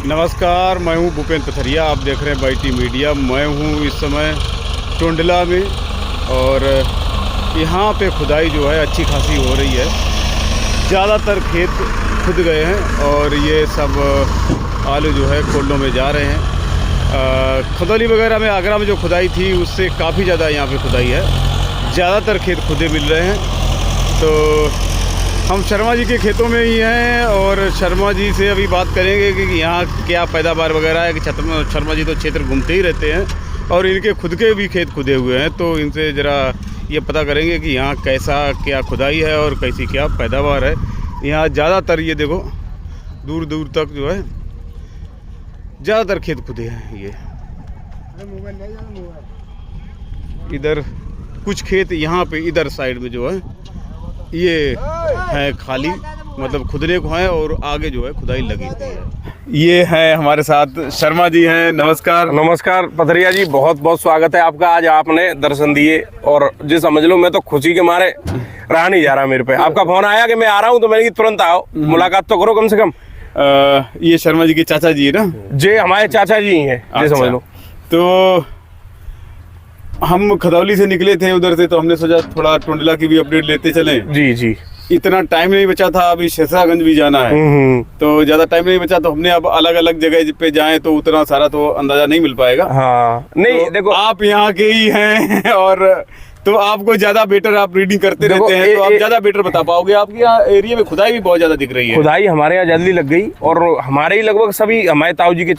नमस्कार, मैं हूं भूपेंद्र पथरिया। आप देख रहे हैं बाईटी मीडिया। मैं हूं इस समय टुंडला में और यहाँ पे खुदाई जो है अच्छी खासी हो रही है। ज़्यादातर खेत खुद गए हैं और ये सब आलू जो है कोल्डों में जा रहे हैं। खदौली वगैरह में, आगरा में जो खुदाई थी उससे काफ़ी ज़्यादा यहाँ पे खुदाई है। ज़्यादातर खेत खुदे मिल रहे हैं। तो हम शर्मा जी के खेतों में ही हैं और शर्मा जी से अभी बात करेंगे कि यहाँ क्या पैदावार वगैरह है। कि शर्मा जी तो क्षेत्र घूमते ही रहते हैं और इनके खुद के भी खेत खुदे हुए हैं, तो इनसे ज़रा ये पता करेंगे कि यहाँ कैसा क्या खुदाई है और कैसी क्या पैदावार है। यहाँ ज़्यादातर ये देखो दूर दूर तक जो है ज़्यादातर खेत खुदे हैं। ये इधर कुछ खेत यहाँ पे इधर साइड में जो है ये है खाली, मतलब खुदने को है और आगे जो है खुदाई लगी हुई है। ये है हमारे साथ शर्मा जी हैं। नमस्कार। नमस्कार पथरिया जी, बहुत बहुत स्वागत है आपका। आज आपने दर्शन दिए और जी समझ लो मैं तो खुशी के मारे रहा नहीं जा रहा। मेरे पे आपका फोन आया कि मैं आ रहा हूँ, तो मैंने तुरंत आओ, मुलाकात तो करो कम से कम। ये शर्मा जी के चाचा जी है ना? जी हमारे चाचा जी हैं। जी समझ लो। तो हम खदौली से निकले थे उधर से, तो हमने सोचा थोड़ा टुंडला की भी अपडेट लेते चलें। जी जी। इतना टाइम नहीं बचा था, अभी शेषागंज भी जाना है तो ज़्यादा टाइम नहीं बचा, तो हमने अब अलग अलग जगह पे जाएं तो उतना सारा तो अंदाजा नहीं मिल पाएगा। हाँ नहीं तो देखो, आप यहाँ के ही हैं और तो आपको ज्यादा बेटर, आप रीडिंग करते रहते हैं तो आप ज्यादा बेटर बता पाओगे। आपके यहाँ एरिया में खुदाई भी बहुत ज्यादा दिख रही है। खुदाई हमारे यहाँ जल्दी लग गई और हमारे ही लगभग सभी, हमारे ताऊ जी के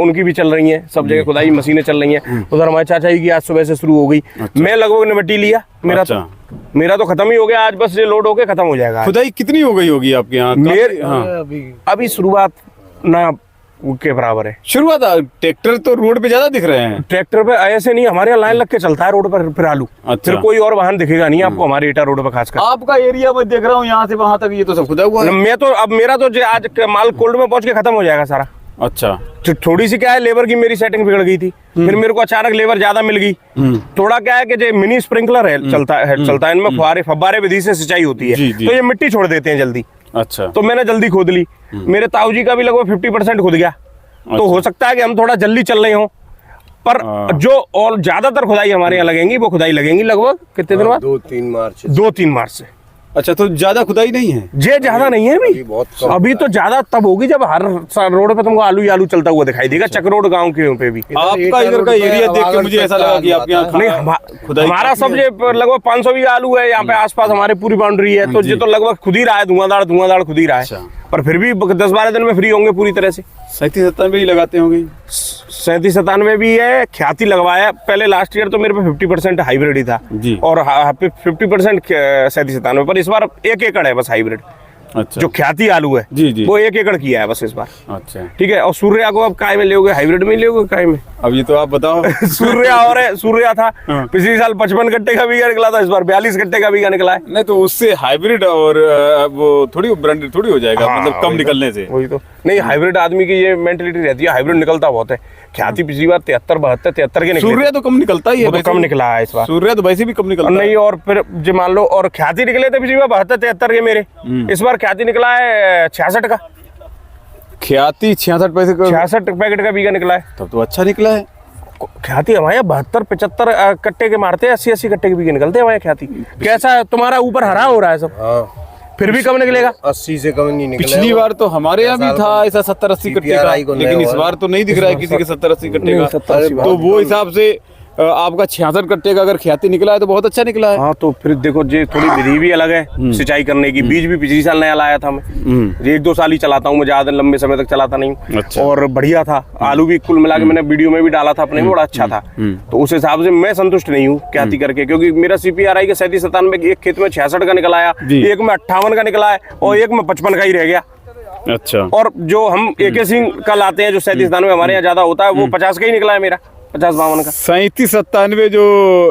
उनकी भी चल रही है, सब जगह खुदाई मशीनें चल रही हैं। उधर हमारे चाचा जी की आज सुबह से शुरू हो गई। मैं लगभग निपटी लिया, मेरा तो खत्म ही हो गया। आज बस ये लोड होके खत्म हो जाएगा। खुदाई कितनी हो गई होगी आपके यहाँ? अभी शुरुआत ना के बराबर है। शुरुआत ट्रैक्टर तो रोड पे ज्यादा दिख रहे हैं। ट्रैक्टर पे ऐसे नहीं, हमारे यहाँ लाइन लग के चलता है रोड पर फिर आलू। फिर कोई और वाहन दिखेगा नहीं आपको हमारे एटा रोड पर खासकर। आपका एरिया मैं देख रहा हूँ यहाँ से वहाँ तक ये तो सब खुदा हुआ है। मैं तो अब मेरा तो आज माल कोल्ड में पहुंच के खत्म हो जाएगा सारा। अच्छा। थोड़ी सी क्या है, लेबर की मेरी सेटिंग बिगड़ गई थी, फिर मेरे को अचानक लेबर ज्यादा मिल गई। थोड़ा क्या है कि जो मिनी स्प्रिंकलर है चलता है इनमें फव्वारे विधि से सिंचाई होती है, तो ये मिट्टी छोड़ देते हैं जल्दी। अच्छा। तो मैंने जल्दी खोद ली। मेरे ताऊ जी का भी लगभग 50% खुद गया। तो हो सकता है कि हम थोड़ा जल्दी चल रहे हो, पर जो और ज्यादातर खुदाई हमारे यहाँ लगेंगी वो खुदाई लगेंगी लगभग कितने दिन बाद? 2-3 मार्च से। अच्छा, तो ज्यादा खुदाई नहीं है? जे ज्यादा नहीं है अभी तो ज्यादा तब होगी जब हर रोड पे तुमको आलू ही आलू चलता हुआ दिखाई देगा। चकरोड गांव के पे भी आपका इधर का एरिया देख के मुझे ऐसा लगा कि आपके यहाँ हमारा सब लगभग 500 बीघा आलू है यहाँ पे आसपास, हमारे पूरी बाउंड्री है। तो ये तो लगभग खुद ही रहा है, धुआंधार खुद ही रहा है। पर फिर भी 10-12 दिन में फ्री होंगे पूरी तरह से। 37-97 ही लगाते होंगे? 37-97 भी है, ख्याति लगवाया पहले। लास्ट ईयर तो मेरे पे 50% हाइब्रिड ही था और 50% 37-97, पर इस बार 1 एकड़ है बस हाइब्रिड। अच्छा। जो ख्याति आलू है जी। वो 1 एकड़ किया है बस इस बार। अच्छा ठीक है। और सूर्या को अब काय में ले, हाइब्रिड में ले, काय में? अब ये तो आप बताओ। सूर्या और है, सूर्या था पिछले साल 55 कट्टे का बीघा निकला था, इस बार 42 कट्टे का बीघा निकला है। नहीं तो उससे हाइब्रिड और वो थोड़ी ब्रांडेड थोड़ी हो जाएगा। मतलब कम निकलने से। वही तो नहीं, हाइब्रिड आदमी की ये मेंटेलिटी रहती है, हाइब्रिड निकलता बहुत है। ख्याति पिछली बार 73 के निकले। सूर्या तो कम निकलता ही है, तो कम निकला है इस बार। सूर्या तो वैसे भी कम निकलता नहीं, और फिर जो मान लो, और ख्याति निकले थे पिछली बार 72-73 के मेरे। इस बार ख्याति निकला है 66 का। ख्याति 66 पैसे का, 66 पैकेट का बीघा निकला है। तब तो अच्छा निकला है। ख्याति हमारे 72-75 कट्टे के मारते हैं, 80-80 कट्टे के बीघे निकलते हैं हमारे ख्याति। कैसा तुम्हारा ऊपर हरा हो रहा है सब? फिर भी कम निकलेगा। 80 से कम नहीं निकला। पिछली बार तो हमारे यहाँ भी था ऐसा 70-80 कट्टे का, लेकिन इस बार तो नहीं दिख रहा है किसी के 70-80 कट्टे का। तो वो हिसाब से आपका 66 कट्टे का अगर ख्याति निकला है तो बहुत अच्छा निकला है। हाँ, तो फिर देखो जी थोड़ी विधि भी अलग है सिंचाई करने की। बीज भी पिछली साल नया लाया था मैं। 1-2 साल ही चलाता हूँ मैं, ज्यादा लंबे समय तक चलाता नहीं। अच्छा। और बढ़िया था आलू भी, कुल मिला के मैंने वीडियो में भी डाला था अपने में, बड़ा अच्छा था। तो उस हिसाब से मैं संतुष्ट नहीं हूँ ख्याति करके, क्योंकि मेरा CPRI के 37-97 एक खेत में 66 का निकला आया, एक में 58 का निकला है और एक में 55 का ही रह गया। अच्छा। और जो हम AK सिंह का लाते हैं जो 37-97 हमारे यहाँ ज्यादा होता है, वो 50 का ही निकला है मेरा, 50-52 का। 37-97 जो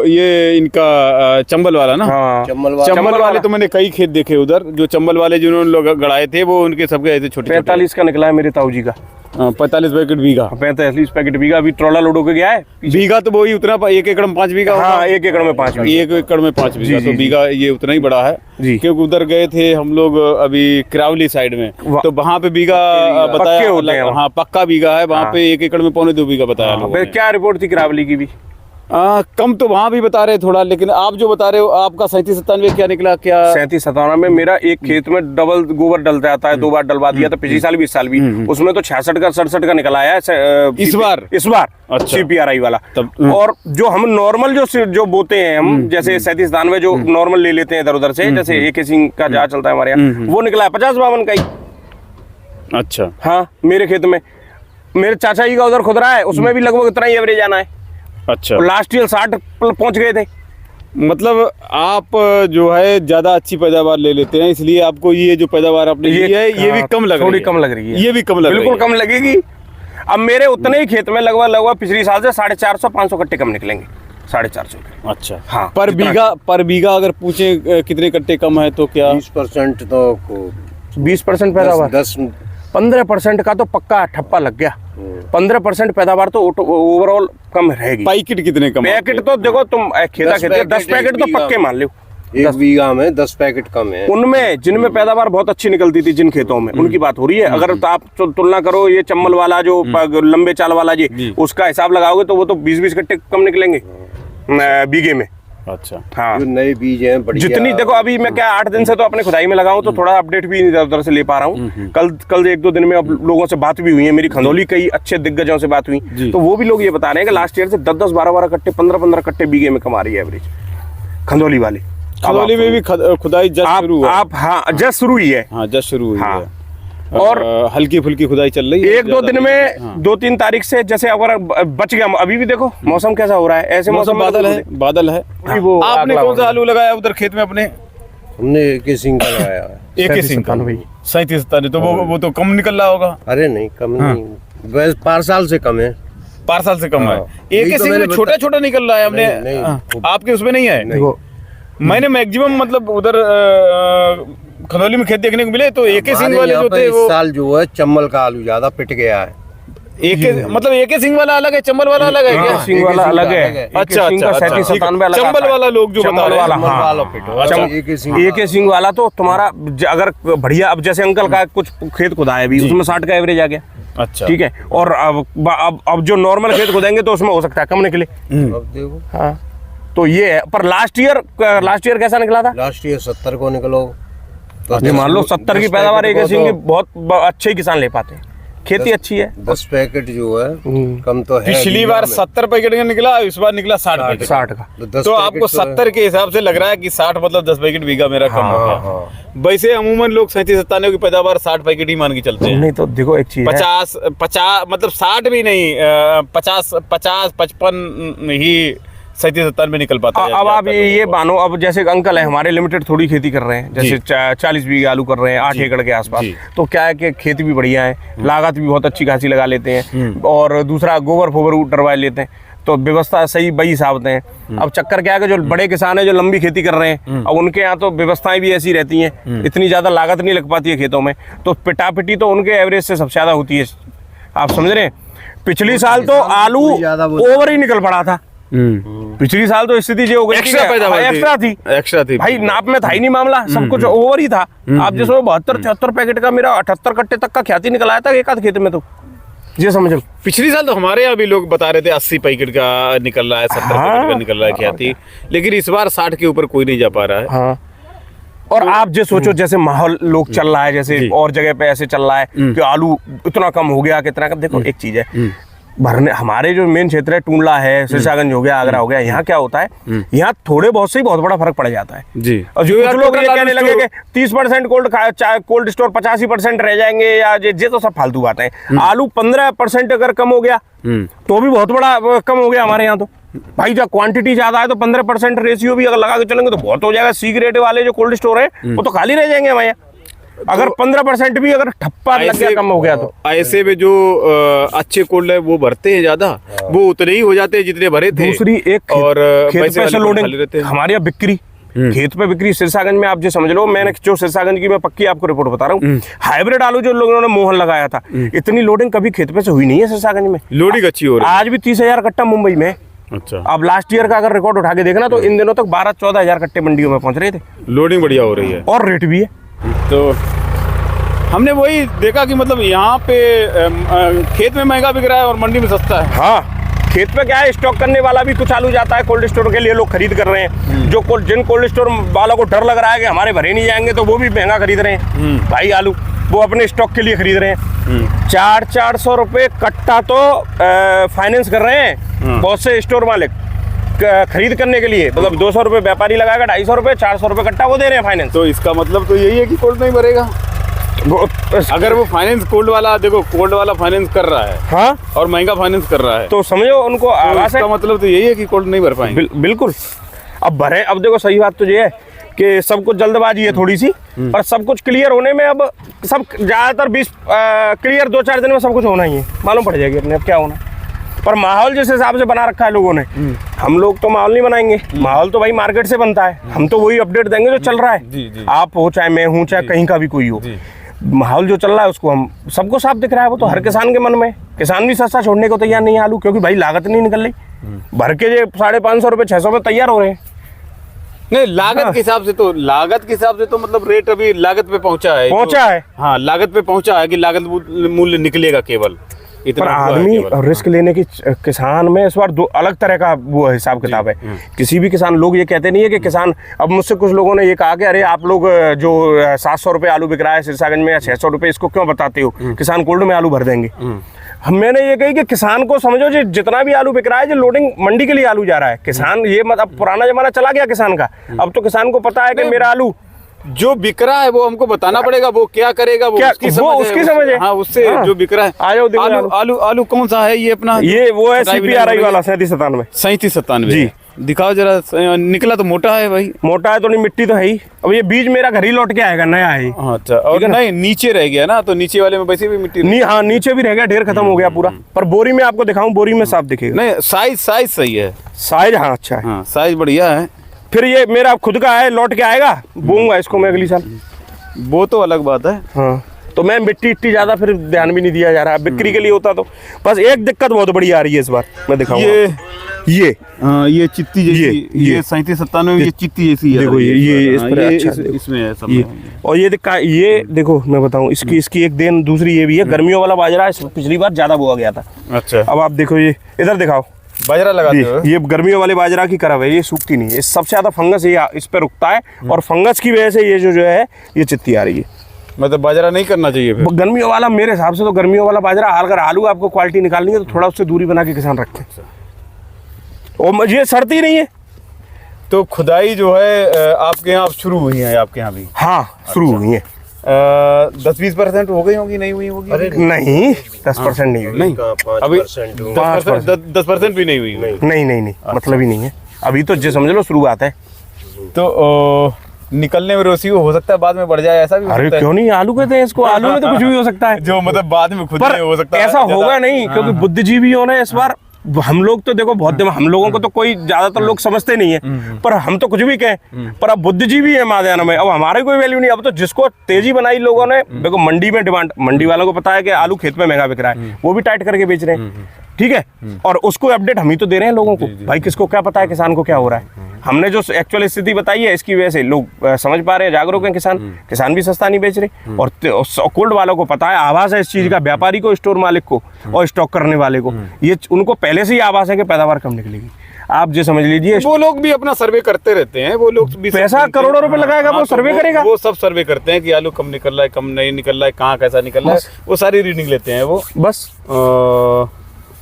ये इनका चंबल वाला ना? हाँ। चंबल वाले तो मैंने कई खेत देखे उधर, जो चंबल वाले जिन्होंने लोग गड़ाए थे वो उनके सबके ऐसे छोटे। 45 का निकला है मेरे ताऊ जी का। 45 पैकेट बीघा। 45 पैकेट बीघा। अभी ट्रॉला लोड होके गया है। बीघा तो वही उतना 1 एकड़ में 5 बीघा। हाँ, 1 एकड़ में 5 बीघा। 1 एकड़ में 5 बीघा, तो बीघा ये उतना ही बड़ा है जी। क्योंकि उधर गए थे हम लोग अभी किरावली साइड में, तो वहाँ पे बीघा बताया। हाँ, पक्का बीघा है वहाँ पे। 1 एकड़ में 1.25 बीघा बताया लोगों ने। क्या रिपोर्ट थी किरावली की भी? कम तो वहाँ भी बता रहे थोड़ा, लेकिन आप जो बता रहे हो आपका 37-97 क्या निकला? क्या 37-97 में मेरा एक खेत में डबल गोबर डल जाता है, 2 बार डलवा दिया था पिछले साल भी, इस साल भी। उसमें तो 66 का 67 का निकला है इस बार। अच्छा। CPRI वाला तब। और जो हम नॉर्मल जो बोते हैं हम, जैसे 37-97 जो नॉर्मल ले लेते हैं इधर उधर से, जैसे AK सिंह का जहाँ चलता है हमारे यहाँ, वो निकला है 50-52 का ही। अच्छा। हाँ, मेरे खेत में मेरे चाचा जी का उधर खुद रहा है, उसमें भी लगभग इतना ही एवरेज आना है। अच्छा। लास्ट ईयर 60 पहुंच गए थे। मतलब आप जो है ज्यादा अच्छी पैदावार ले लेते हैं, इसलिए आपको ये जो पैदावार आपने ली है ये भी कम लग रही है। थोड़ी कम लग रही है। ये भी कम लग रही है। बिल्कुल कम लगेगी। अब मेरे उतने ही खेत में लगभग पिछली साल से 450-500 कट्टे कम निकलेंगे। 450 के। अच्छा। हाँ, पर बीघा अगर पूछे कितने कट्टे कम है तो क्या 20% तो 20% पैदावार, 15% का तो पक्का ठप्पा लग गया। 15% पैदावार तो ओवरऑल कम रहेगी। पैकेट कितने कम? पैकेट तो देखो तुम खेता 10 पैकेट तो पक्के मान लो। 1 बीघा में 10 पैकेट कम है। उनमें जिनमें पैदावार बहुत अच्छी निकलती थी, जिन खेतों में, उनकी बात हो रही है। अगर तो आप तुलना करो ये चम्बल वाला जो लंबे चाल वाला जी, उसका हिसाब लगाओगे तो वो तो 20-20 कट्टे कम निकलेंगे बीघे में। अच्छा। हाँ, जो नए बीज हैं बढ़िया। जितनी देखो अभी मैं क्या 8 दिन से तो अपने खुदाई में लगा हूँ, तो थोड़ा अपडेट भी इधर उधर से ले पा रहा हूँ। कल 1-2 दिन में अब लोगों से बात भी हुई है मेरी, खंदौली कई अच्छे दिग्गजों से बात हुई, तो वो भी लोग ये बता रहे हैं कि लास्ट ईयर से 10-10, 12-12 कट्टे, 15-15 कट्टे बीघे में कमा रही है एवरेज खंदौली वाले। खंदौली में भी खुदाई जस्ट शुरू हुआ। हाँ, जस्ट शुरू हुई है। हाँ, जस्ट शुरू हुई है। और हल्की फुल्की खुदाई चल रही है। 1-2 दिन में 2-3 तारीख से जैसे अगर बच गया। अभी भी देखो मौसम कैसा हो रहा है, ऐसे मौसम बादल है। वो आपने कौन सा आलू लगाया उधर खेत में अपने? हमने AK सिंह का लगाया है। AK सिंह का 37-97, तो वो तो कम निकल रहा होगा। अरे नहीं, कम नहीं, बस 5 साल से कम है। 5 साल से कम है। AK सिंह में छोटा छोटा निकल रहा है। हमने आपके उसमें नहीं है। मैंने मैक्सिमम मतलब उधर खंदौली में खेत देखने को मिले, तो AK सिंह वाले जो थे वो साल जो है चम्बल का आलू ज्यादा पिट गया है। मतलब AK सिंह वाला अलग है, चंबल वाला अलग है क्या? सिंह वाला अलग है। अच्छा। 37-97 अलग। चंबल वाला लोग जो बता रहे हैं। AK सिंह वाला तो तुम्हारा अगर बढ़िया, अब जैसे अंकल का कुछ खेत खुदा है अभी, उसमें 60 का एवरेज आ गया। अच्छा। ठीक है। और अब जो नॉर्मल खेत खुदेंगे तो उसमें हो सकता है कम निकले। अब देखो। हाँ, तो ये है। पर लास्ट ईयर कैसा निकला था? लास्ट ईयर 70 को निकलो तो मान लो 70 की पैदावार AK सिंह की बहुत अच्छे ही किसान ले पाते हैं। खेती अच्छी है। 10 पैकेट जो है कम तो है। पिछली बार 70 पैकेट का निकला, इस बार निकला 60 पैकेट। 60 का। तो आपको 70 के हिसाब से लग रहा है कि 60 मतलब 10 पैकेट बीघा मेरा कम हो गया। वैसे अमूमन लोग 37-97 की पैदावार 60 पैकेट ही मान के चलते हैं। नहीं तो देखो एक चीज 50 मतलब 60 भी नहीं, 50-55 ही 37-97 में निकल पाता है। अब आप ये मानो, अब जैसे अंकल है हमारे लिमिटेड थोड़ी खेती कर रहे हैं, जैसे 40 बीघा आलू कर रहे हैं 8 एकड़ के आसपास, तो क्या है कि खेती भी बढ़िया है, लागत भी बहुत अच्छी खासी लगा लेते हैं, और दूसरा गोबर फोबर डरवा लेते हैं, तो व्यवस्था सही बई हिसाब हैं। अब चक्कर क्या है कि जो बड़े किसान हैं जो लंबी खेती कर रहे हैं, अब उनके यहाँ तो व्यवस्थाएं भी ऐसी रहती हैं, इतनी ज़्यादा लागत नहीं लग पाती है खेतों में, तो पिटापिटी तो उनके एवरेज से सबसे ज़्यादा होती है। आप समझ रहे हैं? पिछली साल तो आलू ओवर ही निकल पड़ा था। पिछली साल तो स्थिति जो हो गई एक्स्ट्रा थी भाई, नाप में था ही नहीं मामला, सब कुछ ओवर ही था। आप जिसमें 72-73 पैकेट का मेरा 78 कट्टे तक का ख्याति निकल आया था एक आध खेत में, तो ये समझ लो। पिछली साल तो हमारे यहाँ भी लोग बता रहे थे 80 पैकेट का निकल रहा है, 70 पैकेट का निकल रहा है ख्याति, लेकिन इस बार 60 के ऊपर कोई नहीं जा पा रहा है। हाँ। और आप जो सोचो जैसे माहौल लोग चल रहा है, जैसे और जगह पे ऐसे चल रहा है कि आलू इतना कम हो गया, कितना कम। देखो एक चीज है, भरने हमारे जो मेन क्षेत्र है टूंडला है, सिरसागंज हो गया, आगरा हो गया, यहाँ क्या होता है, यहाँ थोड़े बहुत से ही बहुत बड़ा फर्क पड़ जाता है जी। और जो लोग ये कहने लगे कि 30% कोल्ड स्टोर 85% रह जाएंगे, या ये तो सब फालतू बातें हैं। आलू 15% अगर कम हो गया तो भी बहुत बड़ा कम हो गया हमारे यहाँ। तो भाई जब क्वांटिटी ज्यादा है तो 15% रेशियो भी अगर लगा के चलेंगे तो बहुत हो जाएगा। सी ग्रेड वाले जो कोल्ड स्टोर है वो तो खाली रह जाएंगे हमारे यहाँ। अगर 15% भी अगर ठप्पा लग गया, कम हो गया, तो ऐसे में जो अच्छे कोल्ड है वो भरते हैं ज्यादा, वो उतने ही हो जाते हैं जितने भरे थे। दूसरी एक और खेत पे लोडिंग हमारे यहाँ बिक्री खेत पे बिक्री सिरसागंज में आप जो समझ लो, मैंने जो सिरसागंज की मैं पक्की आपको रिपोर्ट बता रहा हूँ, हाइब्रिड आलू जो लोगों ने मोहन लगाया था, इतनी लोडिंग कभी खेत पे से हुई नहीं है सिरसागंज में। लोडिंग अच्छी हो रही है। आज भी 30,000 कट्टा मुंबई में। अच्छा, अब लास्ट ईयर का अगर रिकॉर्ड उठा के देखना तो इन दिनों तक 12-14 हजार कट्टे मंडियों में पहुंच रहे थे। लोडिंग बढ़िया हो रही है और रेट भी है। तो हमने वही देखा कि मतलब यहाँ पे खेत में महंगा बिक रहा है और मंडी में सस्ता है। हाँ, खेत पे क्या है, स्टॉक करने वाला भी कुछ आलू जाता है कोल्ड स्टोर के लिए, लोग खरीद कर रहे हैं। जिन कोल्ड स्टोर वालों को डर लग रहा है कि हमारे भरे नहीं जाएंगे, तो वो भी महंगा खरीद रहे हैं भाई आलू, वो अपने स्टॉक के लिए खरीद रहे हैं। 400 रुपये कट्टा तो फाइनेंस कर रहे हैं बहुत से स्टोर मालिक खरीद करने के लिए। मतलब 200 रुपये व्यापारी लगाएगा, 250 रुपये, 400 रुपये कट्टा वो दे रहे हैं फाइनेंस। तो इसका मतलब तो यही है कि कोल्ड नहीं भरेगा। अगर वो फाइनेंस कोल्ड वाला, देखो कोल्ड वाला फाइनेंस कर रहा है, हाँ, और महंगा फाइनेंस कर रहा है, तो समझो उनको आवाज है। इसका मतलब तो यही है कि कोल्ड नहीं भर पाएंगे। बिल्कुल। अब भरे, अब देखो सही बात तो ये है कि सब कुछ जल्दबाजी है थोड़ी सी, और सब कुछ क्लियर होने में अब सब ज्यादातर 20 क्लियर 2-4 दिन में सब कुछ होना ही है, मालूम पड़ जाएगी अपने अब क्या होना। पर माहौल जिस हिसाब से बना रखा है लोगों ने, हम लोग तो माहौल नहीं बनाएंगे, माहौल तो भाई मार्केट से बनता है। हम तो वही अपडेट देंगे जो चल रहा है, आप हो चाहे मैं हूँ चाहे कहीं का भी कोई हो। माहौल जो चल रहा है उसको हम सबको साफ दिख रहा है, वो तो हर किसान के मन में। किसान भी सस्ता छोड़ने को तैयार नहीं है आलू, क्योंकि भाई लागत नहीं निकल रही। भर के जो 550 रुपये 600 में तैयार हो रहे हैं। नहीं, लागत के हिसाब से तो, लागत के हिसाब से तो मतलब रेट अभी लागत पे पहुंचा है। हाँ, लागत पे पहुंचा है कि लागत मूल्य निकलेगा केवल इतना। पर आदमी रिस्क लेने की, किसान में इस बार दो अलग तरह का वो हिसाब किताब है। किसी भी किसान, लोग ये कहते नहीं है कि किसान, अब मुझसे कुछ लोगों ने ये कहा कि अरे आप लोग जो 700 रुपये आलू बिक रहा है सिरसागंज में या 600 रुपये, इसको क्यों बताते हो, किसान कोल्ड में आलू भर देंगे। मैंने ये कही कि किसान को समझो जी, जितना भी आलू बिक रहा है, जो लोडिंग मंडी के लिए आलू जा रहा है, किसान ये मत, अब पुराना जमाना चला गया किसान का। अब तो किसान को पता है कि मेरा आलू जो बिक रहा है वो हमको बताना पड़ेगा, वो क्या करेगा, वो उसकी समझ है। हाँ, उससे जो बिक रहा है। आलू कौन सा है ये अपना? ये वो है CPRI वाला 3797। 3797 जी, दिखाओ जरा। निकला तो मोटा है भाई। मोटा है तो नहीं, मिट्टी तो है ही। अब ये बीज मेरा घर ही लौट के आएगा, नया है। अच्छा, और नहीं नीचे रह गया ना, तो नीचे वाले में वैसे भी मिट्टी नहीं। हाँ, नीचे भी रह गया, ढेर खत्म हो गया पूरा। पर बोरी में आपको दिखाऊं, बोरी में साफ दिखेगा। नहीं, साइज सही है, साइज हाँ अच्छा है। हाँ, साइज बढ़िया है। फिर ये मेरा खुद का है, लौट के आएगा, बोऊंगा इसको मैं अगली साल, वो तो अलग बात है। हाँ, तो मैं मिट्टी इट्टी ज्यादा फिर ध्यान भी नहीं दिया जा रहा है, बिक्री के लिए होता तो। बस एक दिक्कत बहुत बड़ी आ रही है इस बार, मैं दिखाऊंगा। ये चित्ती जैसी, ये 3797 ये चित्ती जैसी है। देखो ये इस पर अच्छा, इसमें है सब। और ये देखो मैं बताऊं, इसकी एक देन दूसरी ये भी है, गर्मियों वाला बाजरा पिछली बार ज्यादा बोआ गया था। अच्छा, अब आप देखो, ये इधर दिखाओ, बाजरा लगाते हो। ये गर्मियों वाले बाजरा की करव है, ये सूखती नहीं है, सबसे ज्यादा फंगस ये इस पे रुकता है, और फंगस की वजह से ये जो है ये चित्ती आ रही है। मतलब बाजरा नहीं करना चाहिए फिर गर्मियों वाला। मेरे हिसाब से तो गर्मियों वाला बाजरा, अगर आलू आपको क्वालिटी निकालनी है तो थोड़ा उससे दूरी बना के किसान रखें, और ये सड़ती नहीं है। तो खुदाई जो है आपके यहाँ शुरू हुई है? आपके यहाँ भी? हाँ, शुरू हुई है। 10-20% हो गई होगी? नहीं हुई होगी? अरे नहीं, 10% नहीं हुई। नहीं, अभी 10% भी नहीं हुई? नहीं, मतलब ही नहीं है अभी तो, जो समझ लो शुरुआत है। तो निकलने में रोसी हो सकता है, बाद में बढ़ जाए, ऐसा भी हो सकता है। अरे क्यों नहीं, आलू कहते हैं इसको, आलू में तो कुछ भी हो सकता है। जो मतलब बाद में खुद में हो सकता है, ऐसा होगा नहीं, क्योंकि बुद्धिजीवियों ने इस बार, हम लोग तो देखो बहुत, हम लोगों को तो कोई ज्यादातर लोग समझते नहीं है, पर हम तो कुछ भी कहें, पर अब बुद्धिजीवी है माध्यान्ह में, अब हमारे कोई वैल्यू नहीं। अब तो जिसको तेजी बनाई लोगों ने, देखो मंडी में डिमांड, मंडी वालों को पता है कि आलू खेत में महंगा बिक रहा है, वो भी टाइट करके बेच रहे हैं, ठीक है, और उसको अपडेट हम ही तो दे रहे हैं लोगों को। भाई किसको क्या पता है किसान को क्या हो रहा है, हमने जो एक्चुअल स्थिति बताई है इसकी वजह से लोग समझ पा रहे हैं, जागरूक हैं किसान भी सस्ता नहीं बेच रहे, और कोल्ड वालों को पता है, आभास है इस चीज का, व्यापारी को, स्टोर मालिक को और स्टॉक करने वाले को, ये उनको पहले से ही आभास है कि पैदावार कम निकलेगी। आप जो समझ लीजिए, वो लोग भी अपना सर्वे करते रहते हैं, वो लोग भी पैसा करोड़ों रुपए लगाएगा, वो सर्वे करेगा, वो सब सर्वे करते हैं कि आलू कम निकल रहा है, कम नहीं निकल रहा है, कहाँ कैसा निकल रहा है, वो सारी रीडिंग लेते हैं वो बस।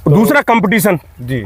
दूसरा कंपटीशन जी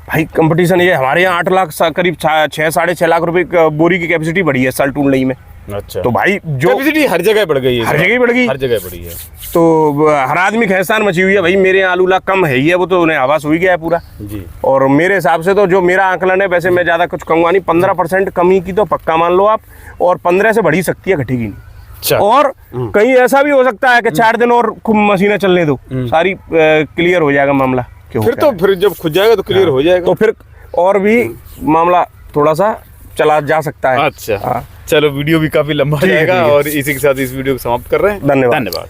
भाई, कंपटीशन ये हमारे यहाँ 8 लाख करीब 6-6.5 लाख रुपए बोरी की कैपेसिटी बढ़ी है साल टूल में। अच्छा, तो भाई जो कैपेसिटी हर जगह बढ़ गई है, हर जगह बढ़ गई, हर जगह बढ़ी है, तो हर आदमी खैसान मची हुई है भाई, मेरे यहाँ आलू ला कम है ही है, वो तो उन्हें आवास हो ही गया है पूरा जी। और मेरे हिसाब से तो जो मेरा आंकलन है, वैसे मैं ज्यादा कुछ कहूँगा नहीं, 15% कमी की तो पक्का मान लो आप, और 15 से बढ़ी सकती है, घटेगी नहीं। और कहीं ऐसा भी हो सकता है कि 4 दिन और खूब मशीनें चलने दो, सारी क्लियर हो जाएगा मामला। फिर तो फिर जब खुद जाएगा तो क्लियर हो जाएगा, तो फिर और भी मामला थोड़ा सा चला जा सकता है। अच्छा हाँ। चलो वीडियो भी काफी लंबा ठीक है, जाएगा ठीक है। और इसी के साथ इस वीडियो को समाप्त कर रहे हैं। धन्यवाद। धन्यवाद।